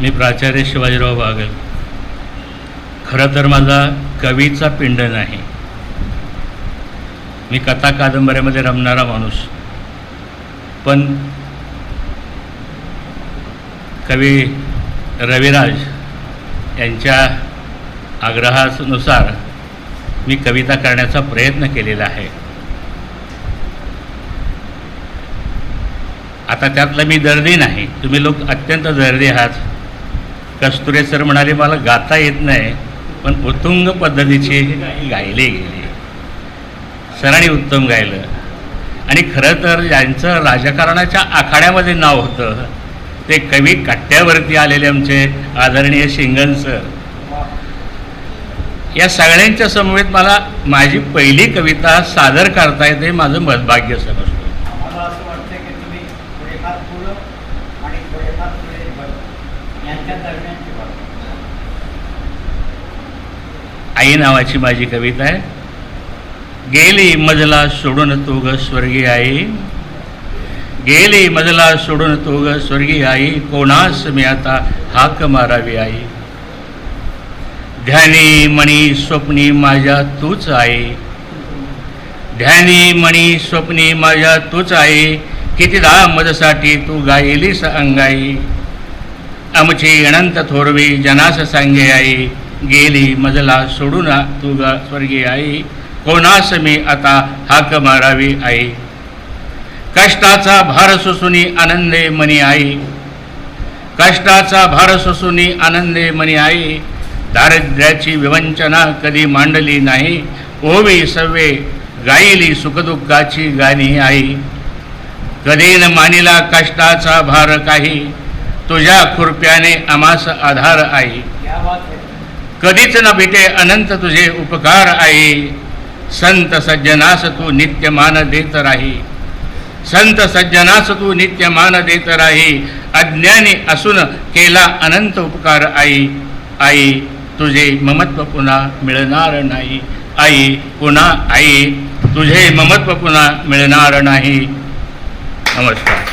मी प्राचार्य शिवाजीराव बागल. खरं तर माझा कवीचा पिंड नाही. मी कथा कादंबऱ्यामध्ये रमणारा माणूस. पण कवी रविराज यांच्या आग्रहानुसार मी कविता करण्याचा प्रयत्न केलेला आहे. आता त्यातला मी दर्दी नाही. तुम्ही लोक अत्यंत दर्दी आहात. कस्तुरे सर म्हणाले मला गाता येत नाही, पण उत्तुंग पद्धतीची गायले गेली. सरांनी उत्तम गायलं. आणि खरं तर ज्यांचं राजकारणाच्या आखाड्यामध्ये नाव होतं ते कवी कट्ट्यावरती आलेले आमचे आदरणीय शिंगण सर. या सगळ्यांच्या समवेत मला माझी पहिली कविता सादर करता येते, माझं मदभाग्य समजतो. आई नावाची माझी कविता आहे. गेली मजला सोडून तू ग स्वर्गीय आई, गेली मजला सोडून तू ग स्वर्गीय आई, कोणास मी आता हाक मारावी आई. ध्यानी मणी स्वप्नी माझ्या तूच आई, ध्यानी मणी स्वप्नी माझ्या तूच आई, कितीदा मजसाठी तू गायलीस अंगाई. आमची अनंत थोरवी जनास सांगे आई, गेली मजला सोडून तू ग स्वर्गीय आई, कोणास मी आता हाक मारावी आई. कष्टाचा भार सुसुनी आनंदे मनी आई, कष्टाचा भार सुसुनी आनंदे मनी आई, दारिद्र्याची विवंचना कधी मांडली नाही, ओवी सव्वे गायली सुखदुःखाची गाणी आई. कधी न मानिला कष्टाचा भार काही, तुझ्या खुरप्याने आमास आधार आई. कधीच न भेटे अनंत तुझे उपकार आई, संत सज्जनास तू नित्य मान देत राही, संत सज्जनास तू नित्य मान देत राही. अज्ञानी असून केला अनंत उपकार आई, आई तुझे ममत्व पुन्हा मिळणार नाही आई, पुन्हा आई तुझे ममत्व पुन्हा मिळणार नाही. नमस्कार.